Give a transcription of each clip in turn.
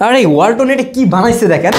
আরে ওয়ালটন এটা কি বানাইছে দেখেন,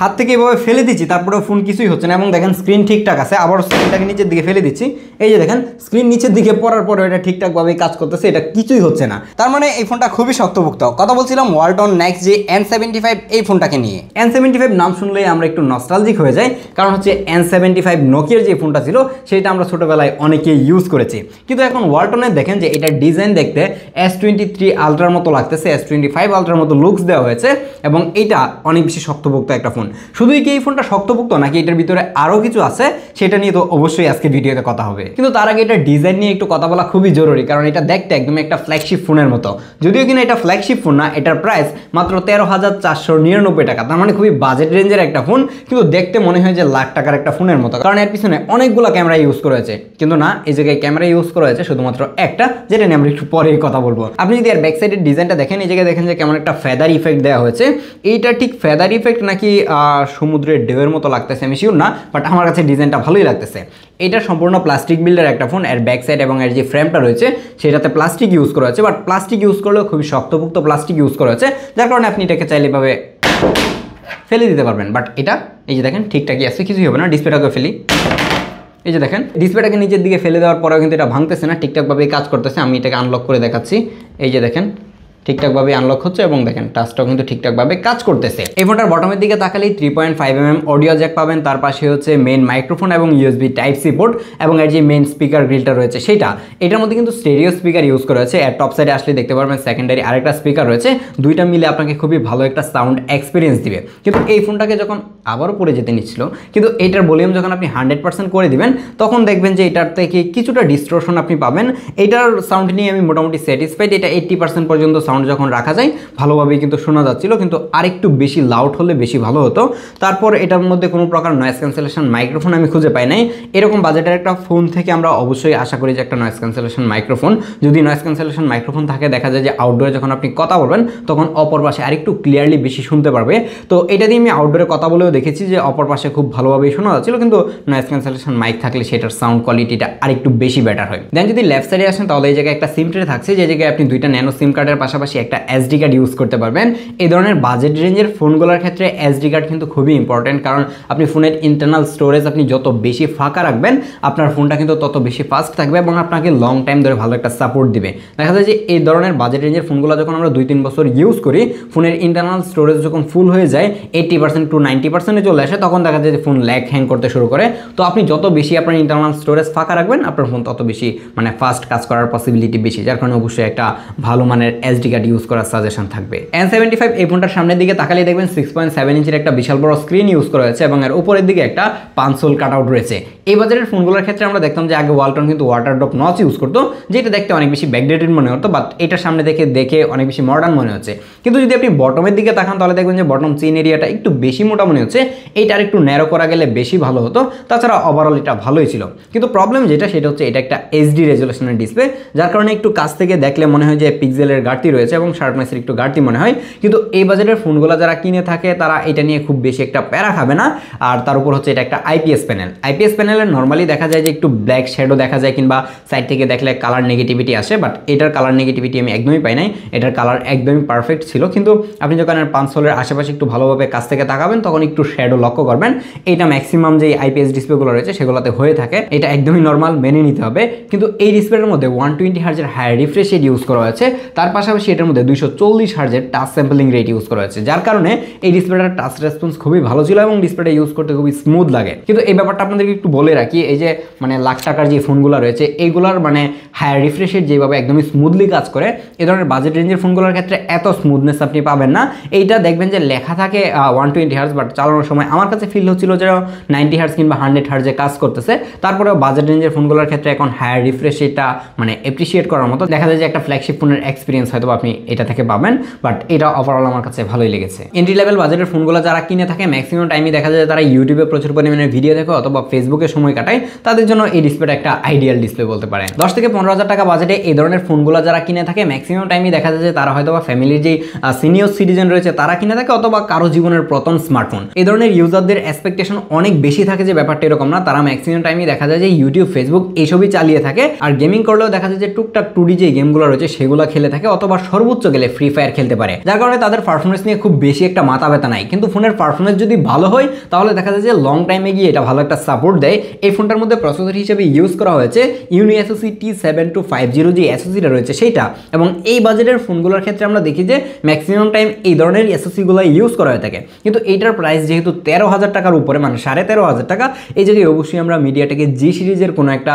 হাত থেকে এভাবে ফেলে দিচ্ছি তারপরে ফোন কিছুই হচ্ছে না, এবং দেখেন স্ক্রিন ঠিকঠাক আছে। আবার স্ক্রিনটাকে নিচের দিকে ফেলে দিচ্ছি, এই যে দেখেন স্ক্রিন নিচের দিকে পড়ার পরে এটা ঠিকঠাকভাবে কাজ করতেছে, এটা কিছুই হচ্ছে না। তার মানে এই ফোনটা খুবই শক্তপোক্ত। কথা বলছিলাম ওয়ালটন নেক্সট জি N75 এই ফোনটাকে নিয়ে। N75 নাম শুনলেই আমরা একটু নস্টালজিক হয়ে যাই, কারণ হচ্ছে N75 নোকিয়ার যে ফোনটা ছিল সেটা আমরা ছোটোবেলায় অনেকেই ইউজ করেছি। কিন্তু এখন ওয়ালটনের দেখেন যে এটার ডিজাইন দেখতে S23 আলট্রার মতো লাগতেছে, S25 আলট্রার মতো লুকস দেওয়া হয়েছে, এবং এইটা অনেক বেশি শক্তপোক্ত একটা ফোন। শুধুই কি এই ফোনটা শক্তপোক্ত নাকি এটার ভিতরে আরও কিছু আছে সেটা নিয়ে তো অবশ্যই আজকে ভিডিওতে কথা হবে। কিন্তু তার আগে এটার ডিজাইন নিয়ে একটু কথা বলা খুবই জরুরি, কারণ এটা দেখতে একদম একটা ফ্ল্যাগশিপ ফোনের মতো। যদিও কিনা এটা ফ্ল্যাগশিপ ফোন না, এটার প্রাইস মাত্র 13,499 টাকা। তার মানে খুবই বাজেট রেঞ্জের একটা ফোন, কিন্তু দেখতে মনে হয় যে লাখ টাকার একটা ফোনের মতো, কারণ এর পিছনে অনেকগুলো ক্যামেরা ইউজ করা হয়েছে। কিন্তু না, এই জায়গায় ক্যামেরা ইউজ করা হয়েছে শুধুমাত্র একটা, যেটা নিয়ে আমরা একটু পরেই কথা বলবো। আপনি যদি এর ব্যাক সাইডের ডিজাইনটা দেখেন, এই জায়গায় দেখেন যে কেমন একটা ফেদার ইফেক্ট দেওয়া হয়েছে। এইটা ঠিক ফেদার ইফেক্ট নাকি সমুদ্রের ঢেউয়ের মতো লাগতেছে আমি শিওর না, বাট আমার কাছে ডিজাইনটা ভালোই লাগতেছে। এটা সম্পূর্ণ প্লাস্টিক বিল্ডের একটা ফোন। এর ব্যাক সাইড এবং এর যে ফ্রেমটা রয়েছে সেটাতে প্লাস্টিক ইউজ করা হয়েছে, বাট প্লাস্টিক ইউজ করলেও খুবই শক্তপোক্ত প্লাস্টিক ইউজ করা হয়েছে, যার কারণে আপনি এটাকে চাইলে এভাবে ফেলে দিতে পারবেন। বাট এটা এই যে দেখেন ঠিকঠাকই আছে, কিছুই হবে না। ডিসপ্লেটাকে ফেলি, এই যে দেখেন ডিসপ্লেটাকে নিচের দিকে ফেলে দেওয়ার পরেও কিন্তু এটা ভাঙতেছে না, ঠিকঠাকভাবে কাজ করতেছে। আমি এটাকে আনলক করে দেখাচ্ছি, এই যে দেখেন ঠিকঠাকভাবে আনলক হচ্ছে, এবং দেখেন টাচটাও কিন্তু ঠিকঠাকভাবে কাজ করতেছে। এই ফোনটার বটমের দিকে তাকালেই 3.5mm অডিও জ্যাক পাবেন, তার পাশে হচ্ছে মেইন মাইক্রোফোন এবং USB Type-C পোর্ট, এবং এর যে মেইন স্পিকার গ্রিলটা রয়েছে সেটা, এটার মধ্যে কিন্তু স্টেরিও স্পিকার ইউজ করা হয়েছে। এর টপ সাইডে আসলে দেখতে পারবেন সেকেন্ডারি আরেকটা স্পিকার রয়েছে, দুইটা মিলে আপনাকে খুবই ভালো একটা সাউন্ড এক্সপিরিয়েন্স দিবে। কিন্তু এই ফোনটাকে যখন আবারও পড়ে যেতে নিচ্ছিল, কিন্তু এটার ভলিউম যখন আপনি 100% করে দিবেন, তখন দেখবেন যে এটার থেকে কিছুটা ডিস্ট্রশন আপনি পাবেন। এটার সাউন্ড নিয়ে আমি মোটামুটি স্যাটিসফাইড। এটা 80% পর্যন্ত সাউন্ড যখন রাখা যায় ভালোভাবেই কিন্তু শোনা যাচ্ছিল, কিন্তু আরেকটু বেশি লাউড হলে বেশি ভালো হতো। তারপর এটার মধ্যে কোনো প্রকার নয়েজ ক্যান্সেলেশন মাইক্রোফোন আমি খুঁজে পাই নাই। এরকম বাজেটের একটা ফোন থেকে আমরা অবশ্যই আশা করি যে একটা নয়েজ ক্যান্সেলেশন মাইক্রোফোন, যদি নয়েজ ক্যান্সেলেশন মাইক্রোফোন থাকে দেখা যায় যে আউটডোরে যখন আপনি কথা বলবেন তখন অপর পাশে আরেকটু ক্লিয়ারলি বেশি শুনতে পারবে। তো এটা দিয়ে আমি আউটডোরে কথা বলেও দেখেছি যে অপর পাশে খুব ভালোভাবেই শোনা যাচ্ছিল, কিন্তু নয়েজ ক্যান্সেলেশন মাইক থাকলে সেটার সাউন্ড কোয়ালিটিটা আরেকটু বেশি বেটার হয়। দেন যদি লেফট সাইডে আসেন তাহলে এই জায়গায় একটা সিম ট্রে থাকছে, যে জায়গায় আপনি দুইটা ন্যানো সিম কার্ডের পাশাপাশি একটা SD কার্ড ইউজ করতে পারবেন। এই ধরনের বাজেট রেঞ্জের ফোনগুলোর ক্ষেত্রে SD কার্ড কিন্তু খুবই ইম্পর্টেন্ট, কারণ আপনি ফোনের ইন্টারনাল স্টোরেজ আপনি যত বেশি ফাঁকা রাখবেন আপনার ফোনটা কিন্তু তত বেশি ফাস্ট থাকবে এবং আপনাকে লং টাইম ধরে ভালো একটা সাপোর্ট দিবে। দেখা যায় যে এই ধরনের বাজেট রেঞ্জের ফোনগুলো যখন আমরা 2-3 বছর ইউজ করি, ফোনের ইন্টারনাল স্টোরেজ যখন ফুল হয়ে যায় 80% to 90% চলে আসে, তখন দেখা যায় যে ফোন ল্যাগ হ্যাং করতে শুরু করে। তো আপনি যত বেশি আপনার ইন্টারনাল স্টোরেজ ফাঁকা রাখবেন আপনার ফোন তত বেশি মানে ফাস্ট কাজ করার পসিবিলিটি বেশি, যার কারণে অবশ্যই একটা ভালো মানের SD কার্ড ইউজ করার সাজেশন থাকবে। N75 এই ফোনটার সামনের দিকে তাকালে দেখবেন 6.7 ইঞ্চির একটা বিশাল বড় স্ক্রিন ইউজ করা হয়েছে, এবং এর উপরের দিকে একটা পাঞ্চোল কাট আউট রয়েছে। এই বাজারের ফোনগুলোর ক্ষেত্রে আমরা দেখতাম যে আগে ওয়ালটন কিন্তু ওয়াটার ড্রপ নচ ইউজ করতো, যেটা দেখতে অনেক বেশি ব্যাকডেটেড মনে হতো, বাট এটার সামনে দেখে অনেক বেশি মডার্ন মনে হচ্ছে। কিন্তু যদি আপনি বটমের দিকে তাকান তাহলে দেখবেন যে বটম চেইন এরিয়াটা একটু বেশি মোটা মনে হচ্ছে, এইটা আরেকটু ন্যারো করা গেলে বেশি ভালো হতো। তাছাড়া ওভারঅল এটা ভালোই ছিল, কিন্তু প্রবলেম যেটা সেটা হচ্ছে এটা একটা HD রেজলিউশনের ডিসপ্লে, যার কারণে একটু কাছ থেকে দেখলে মনে হয় যে পিক্সেলের ঘাটতি রয়েছে এবং শার্পনেসের একটু ঘাটতি মনে হয়। কিন্তু এই বাজেটের ফোনগুলো যারা কিনে থাকে তারা এটা নিয়ে খুব বেশি একটা প্যারা খাবে না। আর তার উপর হচ্ছে এটা একটা IPS প্যানেল। IPS প্যানেলের নর্মালি দেখা যায় যে একটু ব্ল্যাক শ্যাডো দেখা যায় কিংবা সাইড থেকে দেখলে কালার নেগেটিভিটি আসে, বাট এটার কালার নেগেটিভিটি আমি একদমই পাই নাই। এটার কালার একদমই পারফেক্ট ছিল, কিন্তু আপনি যখন পাঞ্চোলের আশেপাশে একটু ভালোভাবে কাছ থেকে তাকাবেন তখন একটু শ্যাডো লক্ষ্য করবেন। এটা ম্যাক্সিমাম যে IPS ডিসপ্লেগুলো রয়েছে সেগুলোতে হয়ে থাকে, এটা একদমই নর্মাল, মেনে নিতে হবে। কিন্তু এই ডিসপ্লের মধ্যে 120 হার্জের হাই রিফ্রেশ রেট ইউজ করা হয়েছে, তার পাশাপাশি এটার মধ্যে 240 হার্জের টাচ স্যাম্পলিং রেট ইউজ করা হয়েছে, যার কারণে এই ডিসপ্লেটার টাচ রেসপন্স খুবই ভালো ছিল এবং ডিসপ্লেটা ইউজ করতে খুবই স্মুথ লাগে। কিন্তু এই ব্যাপারটা আপনাদেরকে একটু বলে রাখি, এই যে মানে লাখ টাকার যে ফোনগুলো রয়েছে এইগুলোর মানে হাই রিফ্রেশ রেট যেভাবে একদমই স্মুথলি কাজ করে, এই ধরনের বাজেট রেঞ্জের ফোনগুলোর ক্ষেত্রে এত স্মুথনেস আপনি পাবেন না। এইটা দেখবেন যে লেখা থাকে 120 হার্জ, বাট চালানোর সময় আমার কাছে ফিল হচ্ছিল যে 90 হার্জ কিংবা 100 হার্জে কাজ করতেছে। তারপরেও বাজেট রেঞ্জের ফোনগুলোর ক্ষেত্রে এখন হায়ার রিফ্রেশ রেটটা মানে অ্যাপ্রিসিয়েট করার মতো। দেখা যায় যে একটা ফ্ল্যাগশিপ ফোনের এক্সপিরিয়েন্স হয়তো আপনি এটা থেকে পাবেন, বাট এটা ওভারঅল আমার কাছে ভালোই লেগেছে। এন্ট্রি লেভেল বাজেটের ফোনগুলো যারা কিনে থাকে ম্যাক্সিমাম টাইমই দেখা যায় তারা ইউটিউবে প্রচুর পরিমাণে ভিডিও দেখে অথবা ফেসবুকে সময় কাটায়, তাদের জন্য এই ডিসপ্লেটা একটা আইডিয়াল ডিসপ্লে বলতে পারেন। 10 থেকে 15,000 টাকা বাজেটে এই ধরনের ফোনগুলো যারা কিনে থাকে ম্যাক্সিমাম টাইমই দেখা যায় যে তারা হয়তো বা ফ্যামিলির যে সিনিয়র সিটিজেন রয়েছে তারা কিনে থাকে, অথবা কারো জীবনের প্রথম স্মার্টফোন। এই ধরনের ইউজারদের এক্সপেকটেশন অনেক বেশি থাকে, যে ব্যাপারটা এরকম না। তারা ম্যাক্সিমাম টাইমই দেখা যায় যে ইউটিউব, ফেসবুক এইসবই চালিয়ে থাকে, আর গেমিং করলেও দেখা যায় যে টুকটাক 2D যে গেমগুলো রয়েছে সেগুলো খেলে থাকে, অথবা সর্বোচ্চ গেলে ফ্রি ফায়ার খেলতে পারে, যার কারণে তাদের পারফরমেন্স নিয়ে খুব বেশি একটা মাথা ব্যথা নাই। কিন্তু ফোনের পারফরমেন্স যদি ভালো হয় তাহলে দেখা যায় যে লং টাইমে গিয়ে এটা ভালো একটা সাপোর্ট দেয়। এই ফোনটার মধ্যে প্রসেসর হিসেবে ইউজ করা হয়েছে ইউনিএসওসি T7250 যে এসওসিটা রয়েছে সেইটা, এবং এই বাজেটের ফোনগুলোর ক্ষেত্রে আমরা দেখি যে ম্যাক্সিমাম টাইম এই ধরনের এসওসিগুলো ইউজ করা হয়ে থাকে। কিন্তু এইটার প্রাইস যেহেতু 13,000 টাকার উপরে, মানে 13,500 টাকা, এই জায়গায় অবশ্যই আমরা মিডিয়াটেকের জি সিরিজের কোনো একটা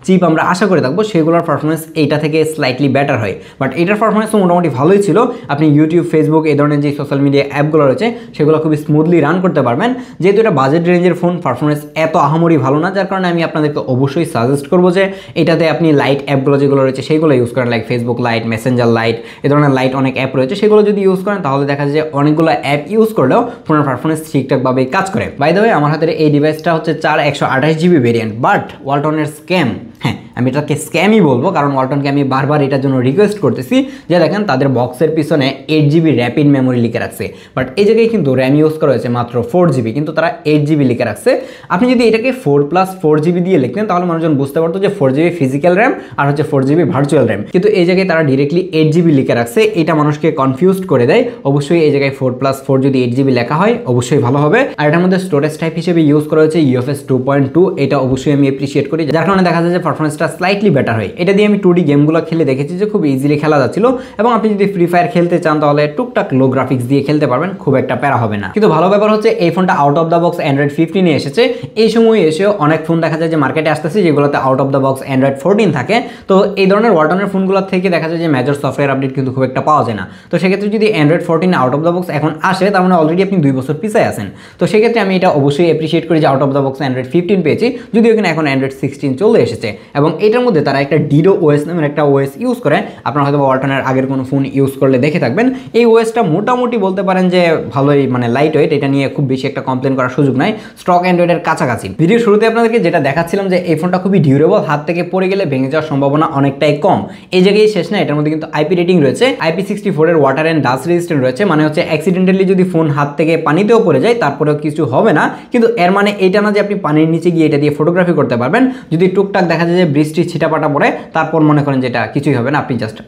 চিপ আমরা আশা করে থাকবো, সেগুলোর পারফরমেন্স এইটা থেকে স্লাইটলি বেটার হয়। বাট এটার পারফরমেন্স তো মোটামুটি ভালোই ছিল। আপনি ইউটিউব, ফেসবুক এই ধরনের যে সোশ্যাল মিডিয়া অ্যাপগুলো রয়েছে সেগুলো খুবই স্মুথলি রান করতে পারবেন। যেহেতু এটা বাজেট রেঞ্জের ফোন, পারফরমেন্স এত আহামরি ভালো না, যার কারণে আমি আপনাদেরকে অবশ্যই সাজেস্ট করবো যে এটাতে আপনি লাইট অ্যাপগুলো যেগুলো রয়েছে সেগুলো ইউজ করেন, like Facebook light, Messenger light, এই ধরনের লাইট অনেক অ্যাপ রয়েছে, সেগুলো যদি ইউজ করেন তাহলে দেখা যায় যে অনেকগুলো অ্যাপ ইউজ করলেও ফোনের পারফরমেন্স ঠিকঠাকভাবে কাজ করে। বাই দ্য ওয়ে, আমার হাতের এই ডিভাইসটা হচ্ছে 4/128GB ভেরিয়েন্ট, বাট ওয়ালটনের স্ক্যাম, হ্যাঁ আমি এটাকে স্ক্যামই বলবো, কারণ ওয়ালটনকে আমি বারবার এটার জন্য রিকোয়েস্ট করতেছি যে দেখেন তাদের বক্সের পিছনে 8GB র্যাপিড মেমোরি লিখে রাখছে, বাট এই জায়গায় কিন্তু র্যাম ইউজ করা হয়েছে মাত্র 4GB, কিন্তু তারা 8GB লিখে রাখছে। আপনি যদি এটাকে 4+4GB দিয়ে লিখতেন তাহলে মানুষজন বুঝতে পারতো যে 4GB ফিজিক্যাল র্যাম আর হচ্ছে 4GB ভার্চুয়াল র্যাম, কিন্তু এই জায়গায় তারা ডিরেক্টলি 8GB লিখে রাখছে। এটা মানুষকে কনফিউজড করে দেয়। অবশ্যই এই জায়গায় 4+4 যদি 8GB লেখা হয় অবশ্যই ভালো হবে। আর এটার মধ্যে স্টোরেজ টাইপ হিসেবে ইউজ করা হয়েছে UFS 2.2, এটা অবশ্যই আমি অ্যাপ্রিশিয়েট করি, যার কারণে দেখা যায় যে পারফরমেন্সটা স্লাইটলি বেটার হয়। এটা দিয়ে আমি 2D গেমগুলো খেলে দেখেছি যে খুব ইজিলি খেলা যাচ্ছিল, এবং আপনি যদি ফ্রি ফায়ার খেলতে চান তাহলে টুকটাক লো গ্রাফিক্স দিয়ে খেলতে পারবেন, খুব একটা প্যারা হবে না। কিন্তু ভালো ব্যাপার হচ্ছে এই ফোনটা out of the box Android 15 এসেছে। এই সময় এসেও অনেক ফোন দেখা যায় যে মার্কেটে আসতেছে যেগুলোতে out of the box Android 14 থাকে। তো এই ধরনের ওয়ালটনের ফোনগুলোর থেকে দেখা যায় যে মেজর সফটওয়্যার আপডেট কিন্তু খুব একটা পাওয়া যায় না। তো সেক্ষেত্রে যদি Android 14 out of the box এখন আসে তার মানে অলরেডি আপনি 2 বছর পিছায় আছেন। তো সেক্ষেত্রে আমি এটা অবশ্যই অ্যাপ্রিশিয়েট করি যে out of the box Android 15 পেয়েছি, যদিও কিনা এখন অ্যান্ড্রয়েড 16 চলে এসেছে, এবং এটার মধ্যে তারা একটা ডিডো ওএস নামের একটা ওএস ইউজ করে। আপনারা হয়তো ওয়ালটনের আগের কোনো ফোন ইউজ করলে দেখে থাকবেন। এই ওএসটা মোটামুটি বলতে পারেন যে ভালোই, মানে লাইট ওয়েট, এটা নিয়ে খুব বেশি একটা কমপ্লেন করার সুযোগ নাই, স্টক অ্যান্ড্রয়েডের কাছাকাছি। ভিডিও শুরুতে আপনাদেরকে যেটা দেখাচ্ছিলাম যে এই ফোনটা খুবই ডিউরেবল, হাত থেকে পড়ে গেলে ভেঙে যাওয়ার সম্ভাবনা অনেকটাই কম। এই জায়গায় শেষ না, এটার মধ্যে কিন্তু IP রেটিং রয়েছে, IP64 এর ওয়াটার অ্যান্ড ডাস্ট রেজিস্ট্যান্ট রয়েছে, মানে হচ্ছে অ্যাক্সিডেন্টালি যদি ফোন হাত থেকে পানিতেও পড়ে যায় তারপরেও কিছু হবে না। কিন্তু এর মানে এটা না যে আপনি পানির নিচে গিয়ে এটা দিয়ে ফটোগ্রাফি করতে পারবেন। যদি টুকটাক দেখা যায় যে বৃষ্টি ছিটাপাটা পড়ে তারপর মনে করেন যে এটা কিছুই হবে না, আপনি জাস্ট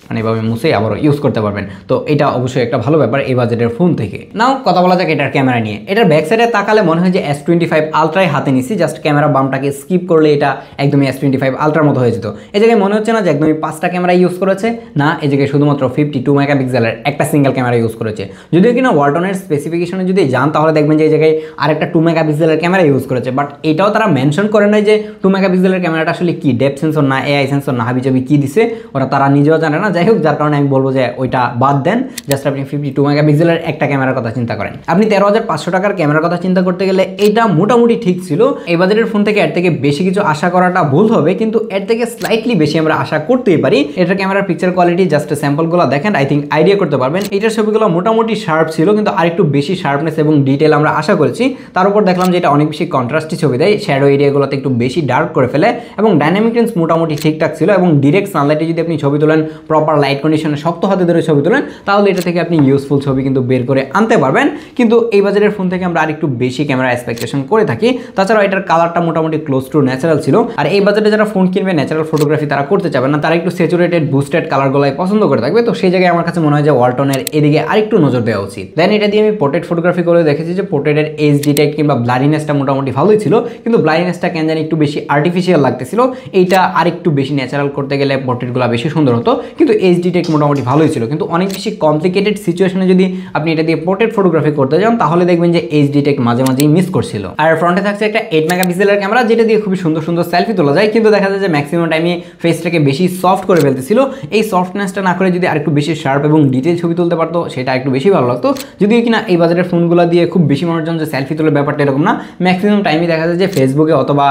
মানে এভাবে মুছে আবারও ইউজ করতে পারবেন। তো এটা অবশ্যই একটা ভালো ব্যাপার এই বাজেটের ফোন থেকে। নাও কথা বলা যাক এটার ক্যামেরা নিয়ে। এটার ব্যাক সাইডে তাকালে মনে হয় যে S25 আলট্রাই হাতে নিছি, জাস্ট ক্যামেরা বামটাকে স্কিপ করলে এটা একদমই S25 আলট্রার মতো হয়ে যেত। এই জায়গায় মনে হচ্ছে না যে একদমই 5টা ক্যামেরা ইউজ করেছে, না, এই জায়গায় শুধুমাত্র 52 মেগাপিক্সেলের একটা সিঙ্গেল ক্যামেরা ইউজ করেছে। যদিও কিনা ওয়ালটনের স্পেসিফিকেশনে যদি যান তাহলে দেখবেন যে এই জায়গায় আরেকটা 2 মেগাপিক্সেলের ক্যামেরা ইউজ করেছে, বাট এটাও তারা মেনশন করে নাই যে 2 মেগাপিক্সেলের ক্যামেরাটা আসলে কি, ডেপথ সেন্সর না AI সেন্সর না হাবিজাবি কি দিছে, ওরা তারা নিজেও জানে না। যাই হোক, যার কারণে আমি বলবো যে ওইটা বাদ দেন, জাস্ট আপনি 52 মেগাপিক্সেলের একটা ক্যামেরার কথা চিন্তা করেন। আপনি 13,500 টাকার ক্যামেরার কথা চিন্তা করতে গেলে এটা মোটামুটি ঠিক ছিল। এই বাজেটের ফোন থেকে এর থেকে বেশি কিছু আশা করাটা ভুল হবে, কিন্তু এর থেকে স্লাইটলি বেশি আমরা আশা করতেই পারি। এটার ক্যামেরার পিকচার কোয়ালিটি জাস্ট স্যাম্পলগুলো দেখেন, আই থিঙ্ক আইডিয়া করতে পারবেন। এটার ছবিগুলো মোটামুটি শার্প ছিল, কিন্তু আরেকটু বেশি শার্পনেস এবং ডিটেল আমরা আশা করেছি। তার উপর দেখলাম যে এটা অনেক বেশি কন্ট্রাস্টি ছবি দেয়, শ্যাডো এরিয়াগুলোতে একটু বেশি ডার্ক করে ফেলে, এবং ডাইনামিক রেঞ্জ মোটামুটি ঠিকঠাক ছিল। এবং ডিরেক্ট সানলাইটে যদি আপনি ছবি তোলেন, প্রপার লাইট কন্ডিশনে শক্ত হাতে ধরে ছবি তোলেন, তাহলে এটা থেকে আপনি ইউজফুল ছবি কিন্তু বের করে আনতে পারবেন। কিন্তু এই বাজারের ফোন থেকে আমরা আরেকটু বেশি ক্যামেরা এক্সপেকটেশন করে থাকি। তাছাড়াও এটার কালারটা মোটামুটি ক্লোজ টু ন্যাচারাল ছিল। আর এই বাজারে যারা ফোন কিনবে ন্যাচারাল ফটোগ্রাফি তারা করতে চাবে না, তারা একটু স্যাচুরেটেড বুস্টেড কালারগুলাই পছন্দ করে থাকবে। তো সেই জায়গায় আমার কাছে মনে হয় যে ওয়ালটনের এদিকে আরেকটু নজর দেওয়া উচিত। দেন এটা দিয়ে আমি পোর্ট্রেট ফটোগ্রাফি করে দেখেছি যে পোর্ট্রেটের HD টাইপ কিংবা ব্লারিনেসটা মোটামুটি ভালোই ছিল, কিন্তু ব্লারিনেসটা কেন জানি একটু বেশি আর্টিফিশিয়াল লাগতেছিল। এইটা আরেকটু বেশি ন্যাচারাল করতে গেলে পোর্ট্রেটগুলো বেশি সুন্দর হতো, কিন্তু HD টাইপ মোটামুটি ভালোই ছিল। কিন্তু অনেক বেশি কমপ্লিকেটেড সিচুয়েশনে যদি আপনি এটা দিয়ে পোর্ট্রেট ফটোগ্রাফি করতে যান তাহলে দেখবেন যে HD টেক মাঝে মাঝেই মিস করছিল। আর ফ্রন্টে থাকছে একটা 8 মেগাপিক্সেলের ক্যামেরা, যেটা দিয়ে খুবই সুন্দর সুন্দর সেলফি তোলা যায়, কিন্তু দেখা যায় যে ম্যাক্সিমাম টাইমে ফেসটাকে বেশি সফট করে ফেলতেছিল। এই সফটনেসটা না করে যদি আরেকটু বেশি শার্প এবং ডিটেল ছবি তুলতে পারতো সেটা একটু বেশি ভালো লাগতো। যদিও কিনা এই বাজারের ফোনগুলো দিয়ে খুব বেশি মানুষজন যে সেলফি তোলে ব্যাপারটা এরকম না, ম্যাক্সিমাম টাইমই দেখা যায় যে ফেসবুকে অথবা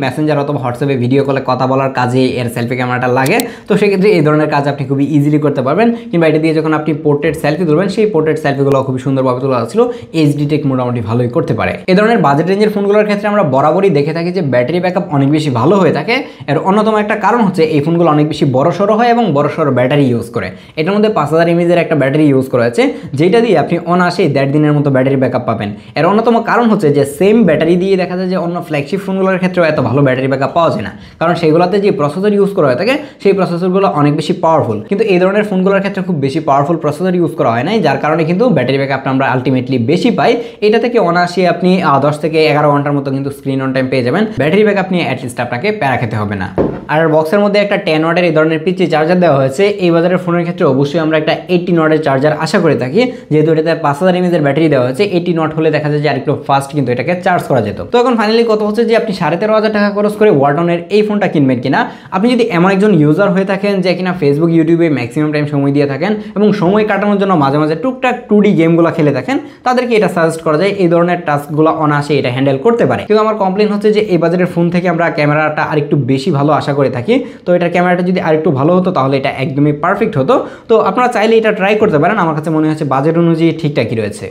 মেসেঞ্জার অথবা হোয়াটসঅ্যাপে ভিডিও কলে কথা বলার কাজে এর সেলফি ক্যামেরাটা লাগে। তো সেক্ষেত্রে এই ধরনের কাজ আপনি খুবই ইজিলি করতে পারবেন। কিংবা এটা দিয়ে যখন আপনি পোর্ট্রেট সেলফি তুলবেন সেই পোর্ট্রেট সেলফিগুলো খুব সুন্দরভাবে তোলা ছিল। HD টেক মোটামুটি ভালোই করতে পারে। এই ধরনের বাজেট রেঞ্জের ফোনগুলোর ক্ষেত্রে আমরা বরাবরই দেখে থাকি যে ব্যাটারি ব্যাকআপ অনেক বেশি ভালো হয়ে থাকে। এর অন্যতম একটা কারণ হচ্ছে এই ফোনগুলো অনেক বেশি বড়সড় হয় এবং বড়সড় ব্যাটারি ইউজ করে। এটার মধ্যে 5000 mAh একটা ব্যাটারি ইউজ করা আছে, যেটা দিয়ে আপনি অনায়াসেই 1.5 দিনের মতো ব্যাটারি ব্যাকআপ পাবেন। এর অন্যতম কারণ হচ্ছে যে সেম ব্যাটারি দিয়ে দেখা যায় যে অন্য ফ্ল্যাগশিপ ফোনগুলোর ক্ষেত্রেও এত ভালো ব্যাটারি ব্যাকআপ পাওয়া যায় না, কারণ সেগুলোতে যে প্রসেসর ইউজ করা হয়ে থাকে সেই প্রসেসরগুলো অনেক বেশি বেশি পাওয়ারফুল, কিন্তু এই ধরনের ফোনগুলোর ক্ষেত্রে খুব বেশি পাওয়ারফুল প্রসেসর ইউজ করা হয় নাই, যার কারণে কিন্তু ব্যাটারি ব্যাকআপটা আমরা আলটিমেটলি বেশি পাই। এটা থেকে অনায়াসে আপনি 10 থেকে 11 ঘন্টার মতো কিন্তু স্ক্রিন অন টাইম পেয়ে যাবেন। ব্যাটারি ব্যাকআপ নিয়ে অ্যাটলিস্ট আপনাকে প্যারা খেতে হবে না। আর বক্সের মধ্যে একটা 10 ওয়াটের এই ধরনের পিচি চার্জার দেওয়া হয়েছে। এই বাজারের ফোনের ক্ষেত্রে অবশ্যই আমরা একটা 18 ওয়াটের চার্জার আশা করে থাকি, যেহেতু এটাতে 5000 mAh ব্যাটারি দেওয়া হয়েছে। 18 ওয়াট হলে দেখা যায় যে আরেকটু ফাস্ট কিন্তু এটাকে চার্জ করা যেত। তো এখন ফাইনালি কথা হচ্ছে যে আপনি 13,500 টাকা খরচ করে ওয়ালটনের এই ফোনটা কিনবেন কিনা। আপনি যদি এমন একজন ইউজার হয়ে থাকেন যে কিনা ফেসবুক ইউটিউবে ম্যাক্সিমাম টাইম সময় দিয়ে থাকেন এবং সময় কাটানোর জন্য মাঝে মাঝে টুকটাক 2D গেমগুলো খেলে থাকেন, তাদেরকে এটা সাজেস্ট করা যায়। এই ধরনের টাস্কগুলো অনায়াসে এটা হ্যান্ডেল করতে পারে। কিন্তু আমার কমপ্লেন হচ্ছে যে এই বাজারের ফোন থেকে আমরা ক্যামেরাটা আরেকটু বেশি ভালো আশা করে থাকি। তো এটার ক্যামেরাটা যদি আরেকটু ভালো হতো তাহলে এটা একদমই পারফেক্ট হতো। তো আপনারা চাইলে এটা ট্রাই করতে পারেন। আমার কাছে মনে হচ্ছে বাজেট অনুযায়ী ঠিকঠাকই রয়েছে।